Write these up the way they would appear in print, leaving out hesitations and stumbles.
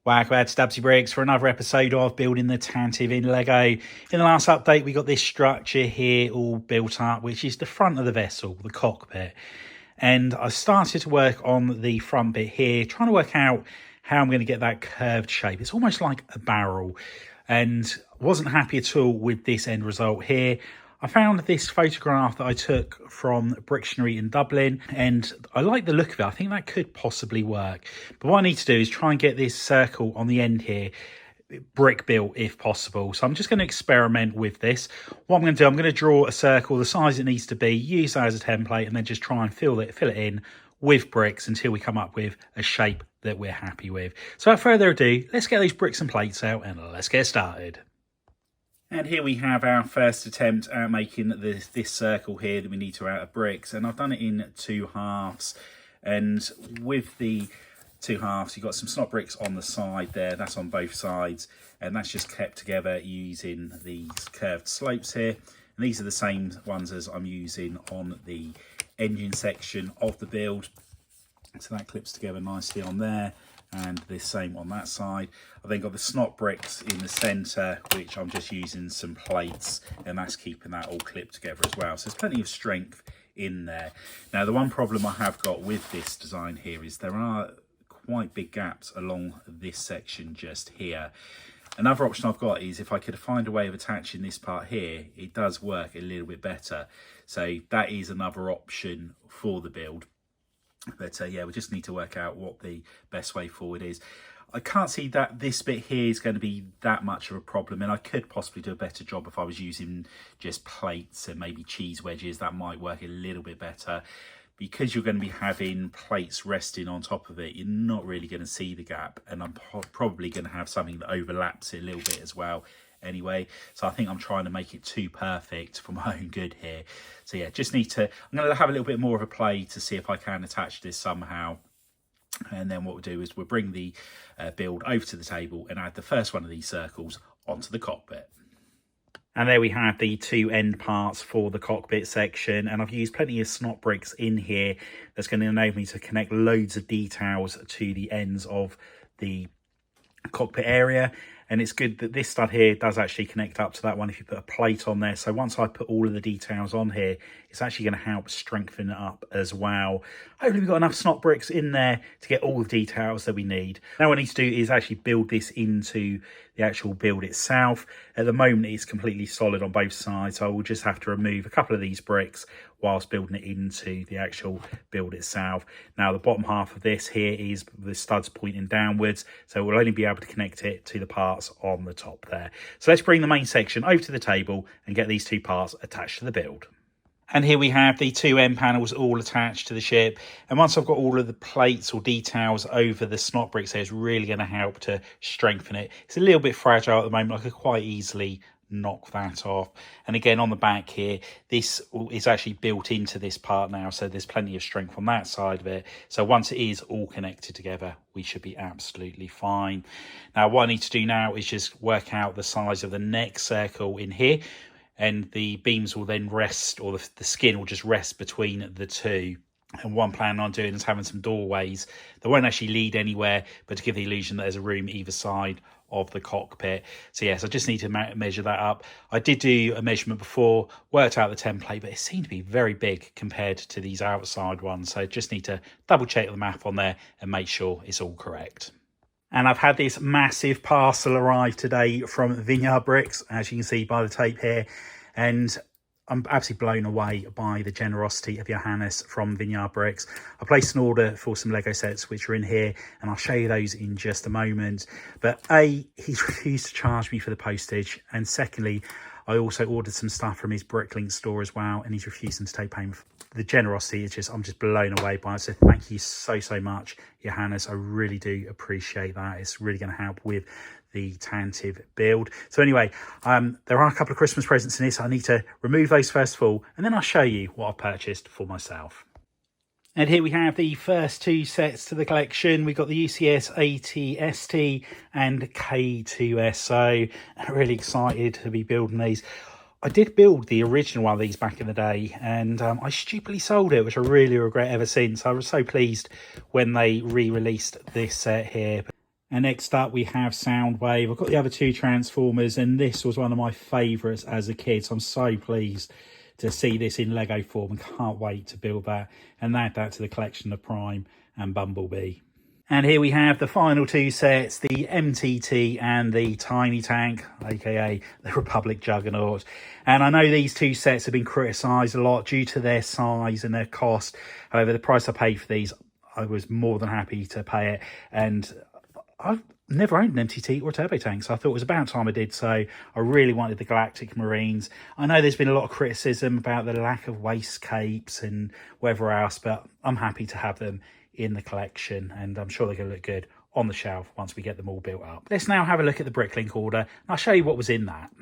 Welcome back to Dubbzi Bricks for another episode of Building the Tantive in Lego. In the last update, we got this structure here all built up, which is the front of the vessel, the cockpit. And I started to work on the front bit here, trying to work out how I'm going to get that curved shape. It's almost like a barrel, and wasn't happy at all with this end result here. I found this photograph that I took from Brictionary in Dublin, and I like the look of it. I think that could possibly work. But what I need to do is try and get this circle on the end here brick built if possible. So I'm just going to experiment with this. What I'm going to do, I'm going to draw a circle the size it needs to be, use that as a template, and then just try and fill it in with bricks until we come up with a shape that we're happy with. So without further ado, let's get these bricks and plates out and let's get started. And here we have our first attempt at making this circle here that we need to out of bricks. And I've done it in 2 halves. And with the 2 halves, you've got some snot bricks on the side there. That's on both sides. And that's just kept together using these curved slopes here. And these are the same ones as I'm using on the engine section of the build. So that clips together nicely on there. And the same on that side. I've then got the snot bricks in the centre, which I'm just using some plates, and that's keeping that all clipped together as well. So there's plenty of strength in there. Now, the one problem I have got with this design here is there are quite big gaps along this section just here. Another option I've got is if I could find a way of attaching this part here, it does work a little bit better. So that is another option for the build. But yeah, we just need to work out what the best way forward is. I can't see that this bit here is going to be that much of a problem, and I could possibly do a better job if I was using just plates and maybe cheese wedges. That might work a little bit better. Because you're going to be having plates resting on top of it, you're not really going to see the gap, and I'm probably going to have something that overlaps it a little bit as well anyway. So I think I'm trying to make it too perfect for my own good here. So yeah, just need to, I'm going to have a little bit more of a play to see if I can attach this somehow. And then what we'll do is we'll bring the build over to the table and add the first one of these circles onto the cockpit. And there we have the 2 end parts for the cockpit section. And I've used plenty of snot bricks in here. That's going to enable me to connect loads of details to the ends of the cockpit area. And it's good that this stud here does actually connect up to that one if you put a plate on there. So once I put all of the details on here, it's actually going to help strengthen it up as well. Hopefully we've got enough snot bricks in there to get all the details that we need. Now what I need to do is actually build this into the actual build itself. At the moment it's completely solid on both sides, so I will just have to remove a couple of these bricks whilst building it into the actual build itself. Now the bottom half of this here is the studs pointing downwards, so we'll only be able to connect it to the parts on the top there. So let's bring the main section over to the table and get these 2 parts attached to the build. And here we have the 2 end panels all attached to the ship. And once I've got all of the plates or details over the snot bricks there, it's really going to help to strengthen it. It's a little bit fragile at the moment. I could quite easily knock that off. And again, on the back here, this is actually built into this part now, so there's plenty of strength on that side of it. So once it is all connected together, we should be absolutely fine. Now what I need to do now is just work out the size of the next circle in here, and the beams will then rest, or the skin will just rest between the 2. And one plan on doing is having some doorways that won't actually lead anywhere, but to give the illusion that there's a room either side of the cockpit. So yes, I just need to measure that up. I did do a measurement before, worked out the template, but it seemed to be very big compared to these outside ones. So just need to double check the math on there and make sure it's all correct. And I've had this massive parcel arrive today from Vineyard Bricks, as you can see by the tape here. And I'm absolutely blown away by the generosity of Johannes from Vineyard Bricks. I placed an order for some Lego sets which are in here, and I'll show you those in just a moment. But A, he's refused to charge me for the postage, and secondly, I also ordered some stuff from his Bricklink Store as well, and he's refusing to take payment. The generosity is just, I'm just blown away by it. So thank you so much, Johannes. I really do appreciate that. It's really going to help with the Tantive build. So anyway, there are a couple of Christmas presents in this. I need to remove those first of all, and then I'll show you what I've purchased for myself. And here we have the first 2 sets to the collection. We've got the UCS ATST and K2S. So I'm really excited to be building these. I did build the original one of these back in the day, and I stupidly sold it, which I really regret ever since. I was so pleased when they re-released this set here. And next up we have Soundwave. I've got the other two transformers, and this was one of my favourites as a kid, so I'm so pleased to see this in Lego form and can't wait to build that and add that to the collection of Prime and Bumblebee. And here we have the final two sets, the MTT and the Tiny Tank, aka the Republic Juggernaut. And I know these two sets have been criticised a lot due to their size and their cost. However, the price I paid for these, I was more than happy to pay it. And I've never owned an MTT or a Turbo Tank, so I thought it was about time I did so. I really wanted the Galactic Marines. I know there's been a lot of criticism about the lack of waist capes and whatever else, but I'm happy to have them in the collection, and I'm sure they're going to look good on the shelf once we get them all built up. Let's now have a look at the Bricklink order, and I'll show you what was in that.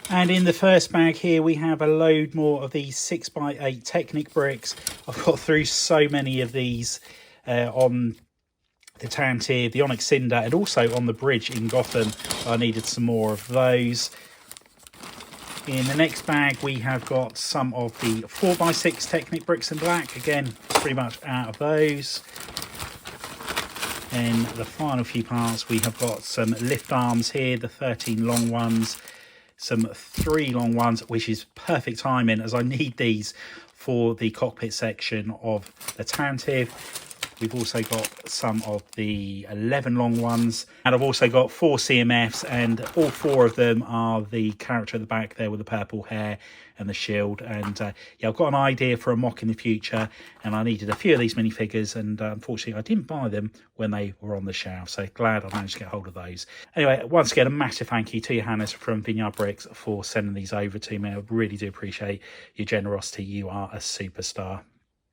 And in the first bag here, we have a load more of these 6x8 Technic bricks. I've got through so many of these on the Tantive, the Onyx Cinder, and also on the bridge in Gotham. I needed some more of those. In the next bag, we have got some of the 4x6 Technic bricks in black. Again, pretty much out of those. In the final few parts, we have got some lift arms here, the 13 long ones, some 3 long ones, which is perfect timing as I need these for the cockpit section of the Tantive. We've also got some of the 11 long ones, and I've also got 4 CMFs, and all 4 of them are the character at the back there with the purple hair and the shield. And yeah, I've got an idea for a mock in the future, and I needed a few of these minifigures, and unfortunately I didn't buy them when they were on the shelf, so glad I managed to get hold of those. Anyway, once again, a massive thank you to Johannes from Vineyard Bricks for sending these over to me. I really do appreciate your generosity. You are a superstar.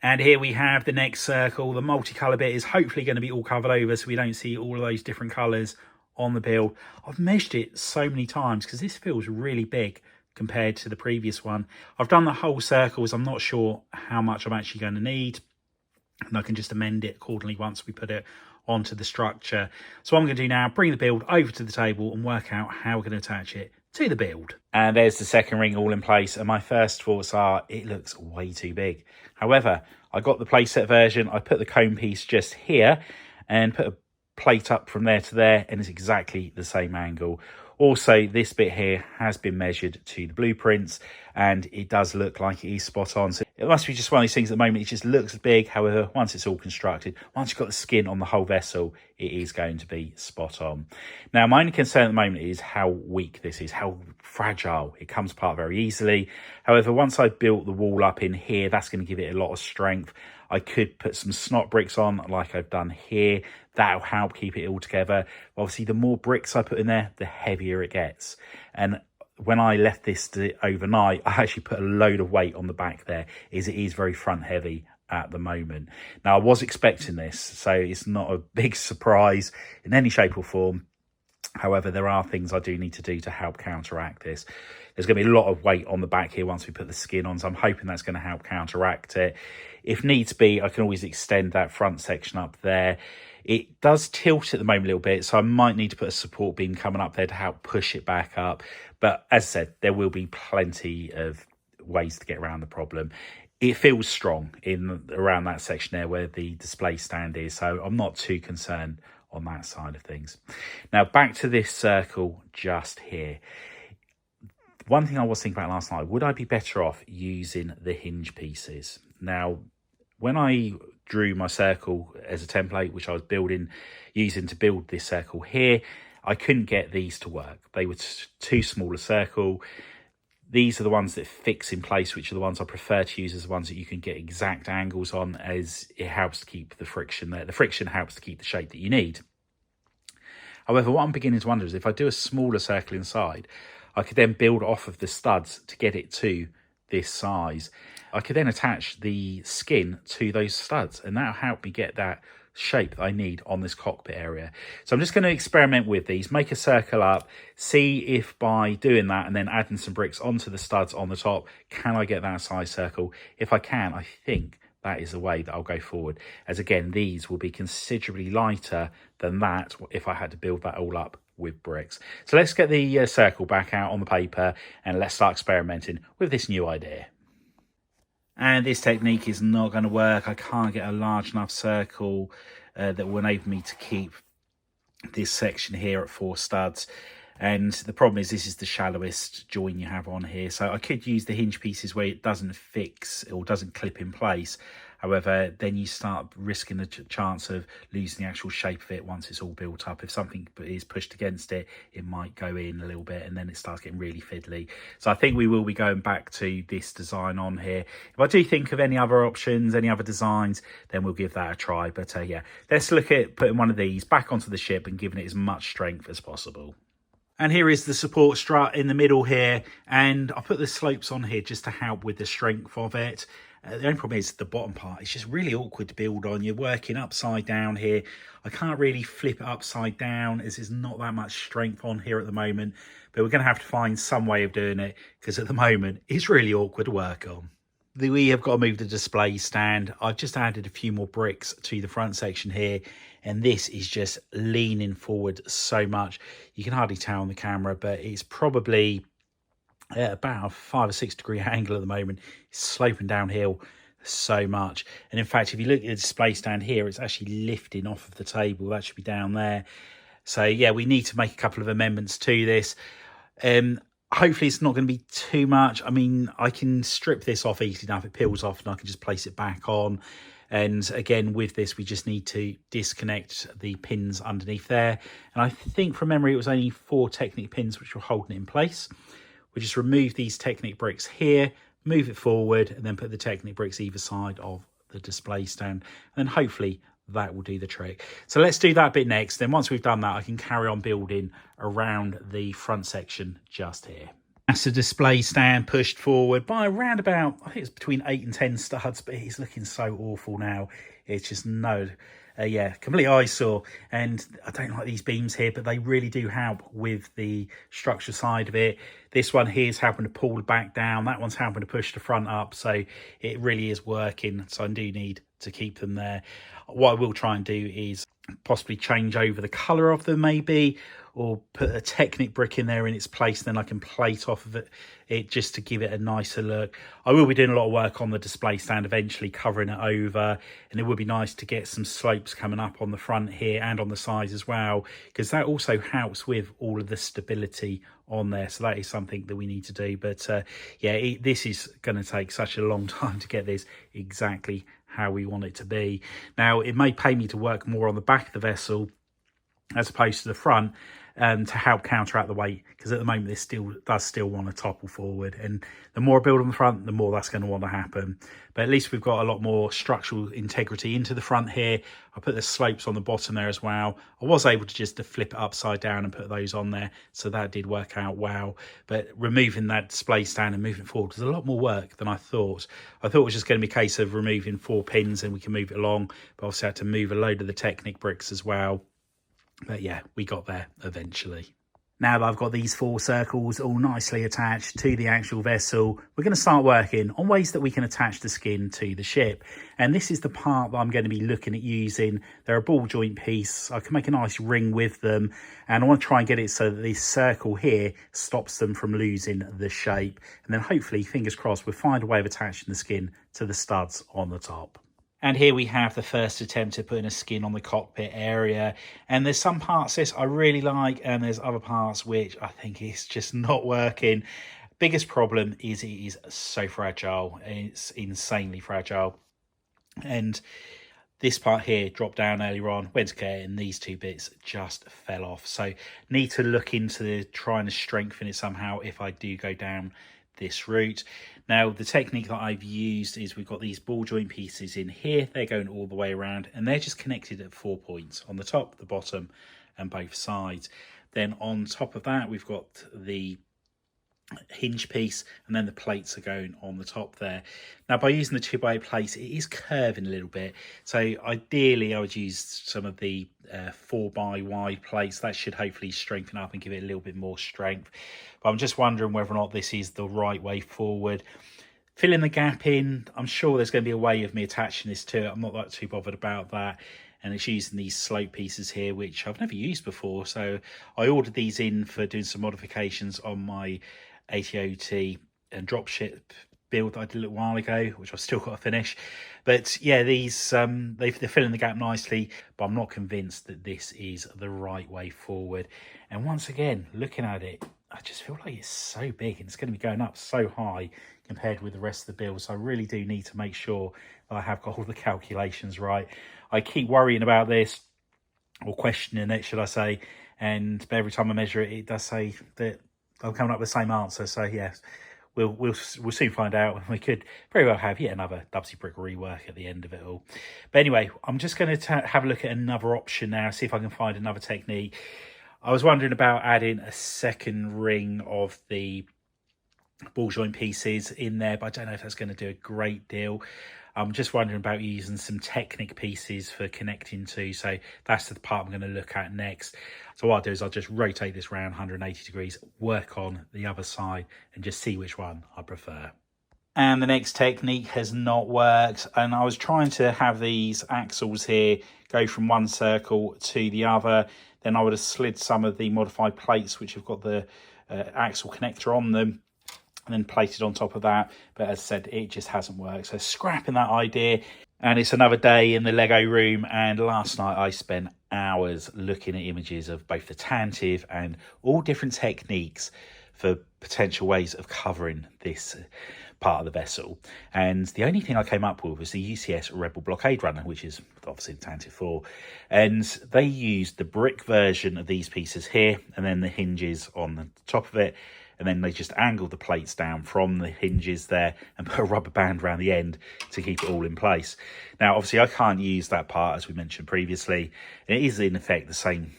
And here we have the next circle. The multicolour bit is hopefully going to be all covered over so we don't see all of those different colours on the build. I've measured it so many times because this feels really big compared to the previous one. I've done the whole circle as I'm not sure how much I'm actually going to need, and I can just amend it accordingly once we put it onto the structure. So what I'm going to do now, bring the build over to the table and work out how we're going to attach it to the build. And there's the second ring all in place, and my first thoughts are it looks way too big. However, I got the playset version. I put the cone piece just here and put a plate up from there to there, and it's exactly the same angle. Also, this bit here has been measured to the blueprints, and it does look like it is spot on. So it must be just one of these things at the moment. It just looks big. However, once it's all constructed, once you've got the skin on the whole vessel, it is going to be spot on. Now, my only concern at the moment is how weak this is, how fragile. It comes apart very easily. However, once I've built the wall up in here, that's going to give it a lot of strength. I could put some snot bricks on like I've done here. That'll help keep it all together. Obviously, the more bricks I put in there, the heavier it gets. And when I left this overnight, I actually put a load of weight on the back there, as it is very front heavy at the moment. Now, I was expecting this, so it's not a big surprise in any shape or form. However, there are things I do need to do to help counteract this. There's going to be a lot of weight on the back here once we put the skin on, so I'm hoping that's going to help counteract it. If needs be, I can always extend that front section up there. It does tilt at the moment a little bit, so I might need to put a support beam coming up there to help push it back up. But as I said, there will be plenty of ways to get around the problem. It feels strong in around that section there where the display stand is, so I'm not too concerned on that side of things. Now, back to this circle just here. One thing I was thinking about last night, would I be better off using the hinge pieces? Now, when I drew my circle as a template, which I was using to build this circle here, I couldn't get these to work. They were too small a circle. These are the ones that fix in place, which are the ones I prefer to use as the ones that you can get exact angles on, as it helps to keep the friction there. The friction helps to keep the shape that you need. However, what I'm beginning to wonder is if I do a smaller circle inside, I could then build off of the studs to get it to this size. I could then attach the skin to those studs, and that'll help me get that shape that I need on this cockpit area. So I'm just going to experiment with these, make a circle up, see if by doing that and then adding some bricks onto the studs on the top, can I get that size circle? If I can, I think that is the way that I'll go forward, as again, these will be considerably lighter than that if I had to build that all up with bricks. So let's get the circle back out on the paper and let's start experimenting with this new idea. And this technique is not going to work. I can't get a large enough circle that will enable me to keep this section here at 4 studs. And the problem is this is the shallowest join you have on here, so I could use the hinge pieces where it doesn't fix or doesn't clip in place. However, then you start risking the chance of losing the actual shape of it once it's all built up. If something is pushed against it, it might go in a little bit and then it starts getting really fiddly. So I think we will be going back to this design on here. If I do think of any other options, any other designs, then we'll give that a try. But yeah, let's look at putting one of these back onto the ship and giving it as much strength as possible. And here is the support strut in the middle here, and I put the slopes on here just to help with the strength of it. The only problem is the bottom part. It's just really awkward to build on. You're working upside down here. I can't really flip it upside down as there's not that much strength on here at the moment, but we're going to have to find some way of doing it because at the moment it's really awkward to work on. We have got to move the display stand. I've just added a few more bricks to the front section here, and this is just leaning forward so much. You can hardly tell on the camera, but it's probably at about a 5 or 6 degree angle at the moment. It's sloping downhill so much. And in fact, if you look at the display stand here, it's actually lifting off of the table. That should be down there. So yeah, we need to make a couple of amendments to this. Hopefully it's not going to be too much. I mean, I can strip this off easily enough. It peels off and I can just place it back on. And again, with this, we just need to disconnect the pins underneath there. And I think from memory, it was only 4 Technic pins which were holding it in place. We just remove these Technic bricks here, move it forward, and then put the Technic bricks either side of the display stand. And then hopefully that will do the trick. So let's do that bit next. Then once we've done that, I can carry on building around the front section just here. That's the display stand pushed forward by around about, I think it's between 8 and 10 studs, but it's looking so awful now. It's just yeah, complete eyesore. And I don't like these beams here, but they really do help with the structure side of it. This one here is helping to pull back down. That one's helping to push the front up. So it really is working. So I do need to keep them there. What I will try and do is possibly change over the colour of them maybe, or put a Technic brick in there in its place, then I can plate off of it just to give it a nicer look. I will be doing a lot of work on the display stand eventually, covering it over, and it would be nice to get some slopes coming up on the front here and on the sides as well, because that also helps with all of the stability on there. So that is something that we need to do. But yeah, this is going to take such a long time to get this exactly how we want it to be. Now, it may pay me to work more on the back of the vessel as opposed to the front, to help counteract the weight, because at the moment this does still want to topple forward, and the more I build on the front, the more that's going to want to happen. But at least we've got a lot more structural integrity into the front here. I put the slopes on the bottom there as well. I was able to just flip it upside down and put those on there, so that did work out well. But removing that display stand and moving forward was a lot more work than I thought. I thought it was just going to be a case of removing 4 pins and we can move it along, but obviously I had to move a load of the Technic bricks as well. But yeah, we got there eventually. Now that I've got these 4 circles all nicely attached to the actual vessel, we're going to start working on ways that we can attach the skin to the ship. And this is the part that I'm going to be looking at using. They're a ball joint piece. I can make a nice ring with them, and I want to try and get it so that this circle here stops them from losing the shape. And then hopefully, fingers crossed, we'll find a way of attaching the skin to the studs on the top. And here we have the first attempt at putting a skin on the cockpit area. And there's some parts this I really like, and there's other parts which I think is just not working. Biggest problem is it is so fragile. It's insanely fragile. And this part here dropped down earlier on, went to get it, and these 2 bits just fell off. So need to look into trying to strengthen it somehow if I do go down this route. Now, the technique that I've used is we've got these ball joint pieces in here. They're going all the way around, and they're just connected at 4 points on the top, the bottom, and both sides. Then on top of that, we've got the hinge piece, and then the plates are going on the top there. Now, by using the 2x8 plates, it is curving a little bit, so ideally I would use some of the 4x wide plates. That should hopefully strengthen up and give it a little bit more strength. But I'm just wondering whether or not this is the right way forward. Filling the gap in, I'm sure there's going to be a way of me attaching this to it. I'm not that too bothered about that. And it's using these slope pieces here, which I've never used before. So I ordered these in for doing some modifications on my ATOT and dropship build that I did a little while ago, which I've still got to finish. But yeah, these they're filling the gap nicely, but I'm not convinced that this is the right way forward. And once again, looking at it, I just feel like it's so big and it's going to be going up so high compared with the rest of the build. So I really do need to make sure that I have got all the calculations right. I keep worrying about this, or questioning it, should I say, but every time I measure it, it does say that I'm coming up with the same answer. So yes, we'll soon find out. We could very well have yet another Dubbzi Brick rework at the end of it all. But anyway, I'm just going to have a look at another option now, see if I can find another technique. I was wondering about adding a second ring of the ball joint pieces in there, but I don't know if that's going to do a great deal. I'm just wondering about using some Technic pieces for connecting to, so that's the part I'm going to look at next. So what I'll do is I'll just rotate this around 180 degrees, work on the other side, and just see which one I prefer. And the next technique has not worked, and I was trying to have these axles here go from one circle to the other. Then I would have slid some of the modified plates which have got the axle connector on them, and then plated on top of that. But as I said, it just hasn't worked. So scrapping that idea. And it's another day in the Lego room. And last night I spent hours looking at images of both the Tantive and all different techniques for potential ways of covering this part of the vessel. And the only thing I came up with was the UCS Rebel Blockade Runner, which is obviously the Tantive IV. And they used the brick version of these pieces here, and then the hinges on the top of it. And then they just angled the plates down from the hinges there and put a rubber band around the end to keep it all in place. Now, obviously, I can't use that part, as we mentioned previously. It is, in effect, the same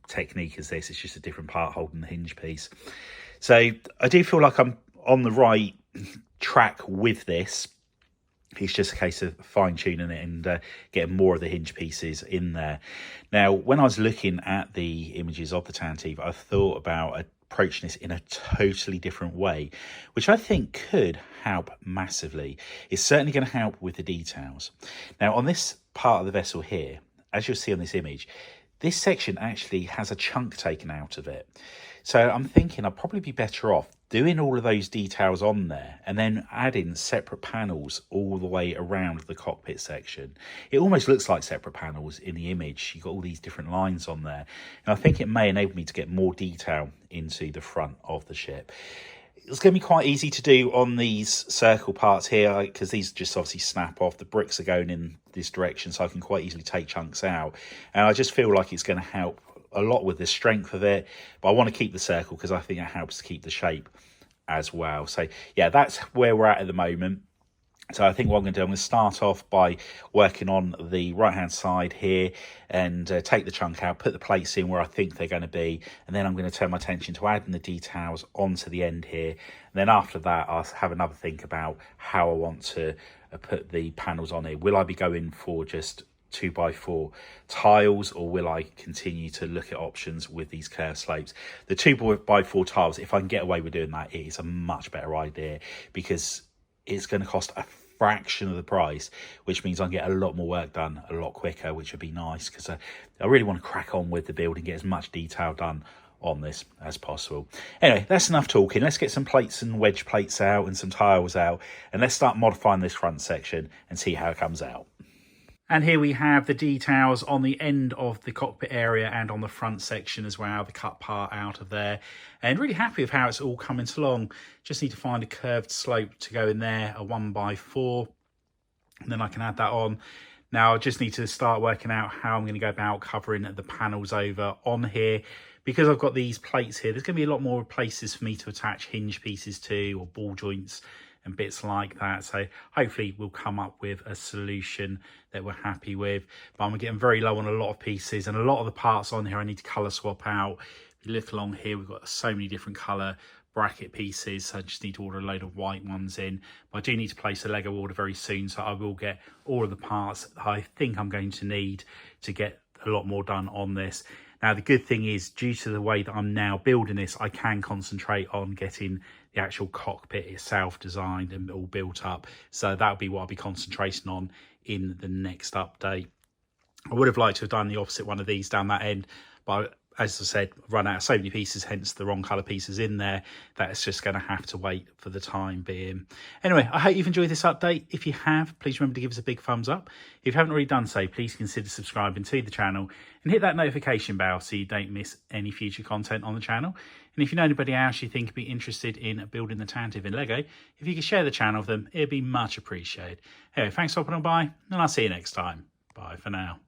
technique as this. It's just a different part holding the hinge piece. So I do feel like I'm on the right track with this. It's just a case of fine-tuning it and getting more of the hinge pieces in there. Now, when I was looking at the images of the Tantive, I thought about approaching this in a totally different way, which I think could help massively. It's certainly going to help with the details. Now, on this part of the vessel here, as you'll see on this image, this section actually has a chunk taken out of it. So I'm thinking I'd probably be better off doing all of those details on there and then adding separate panels all the way around the cockpit section. It almost looks like separate panels in the image. You've got all these different lines on there. And I think it may enable me to get more detail into the front of the ship. It's going to be quite easy to do on these circle parts here, because these just obviously snap off. The bricks are going in this direction, so I can quite easily take chunks out. And I just feel like it's going to help a lot with the strength of it, but I want to keep the circle because I think it helps to keep the shape as well. So yeah, that's where we're at the moment. So I think what I'm going to do, I'm going to start off by working on the right hand side here and take the chunk out, put the plates in where I think they're going to be, and then I'm going to turn my attention to adding the details onto the end here. And then after that, I'll have another think about how I want to put the panels on here. Will I be going for just 2x4 tiles, or will I continue to look at options with these curved slopes? The 2x4 tiles, if I can get away with doing that, it is a much better idea, because it's going to cost a fraction of the price, which means I can get a lot more work done a lot quicker, which would be nice, because I really want to crack on with the build and get as much detail done on this as possible. Anyway, that's enough talking. Let's get some plates and wedge plates out and some tiles out, and let's start modifying this front section and see how it comes out. And here we have the details on the end of the cockpit area and on the front section as well, the cut part out of there. And really happy with how it's all coming along. Just need to find a curved slope to go in there, a 1x4, and then I can add that on. Now I just need to start working out how I'm going to go about covering the panels over on here. Because I've got these plates here, there's going to be a lot more places for me to attach hinge pieces to, or ball joints and bits like that. So hopefully we'll come up with a solution that we're happy with. But I'm getting very low on a lot of pieces, and a lot of the parts on here I need to colour swap out. If you look along here, we've got so many different colour bracket pieces, so I just need to order a load of white ones in. But I do need to place a Lego order very soon, so I will get all of the parts that I think I'm going to need to get a lot more done on this. Now, the good thing is, due to the way that I'm now building this, I can concentrate on getting the actual cockpit itself designed and all built up. So that'll be what I'll be concentrating on in the next update. I would have liked to have done the opposite one of these down that end, but as I said, run out of so many pieces, hence the wrong colour pieces in there. That's just going to have to wait for the time being. Anyway, I hope you've enjoyed this update. If you have, please remember to give us a big thumbs up. If you haven't already done so, please consider subscribing to the channel and hit that notification bell so you don't miss any future content on the channel. And if you know anybody else you think would be interested in building the Tantive in Lego, if you could share the channel with them, it'd be much appreciated. Anyway, thanks for stopping on by, and I'll see you next time. Bye for now.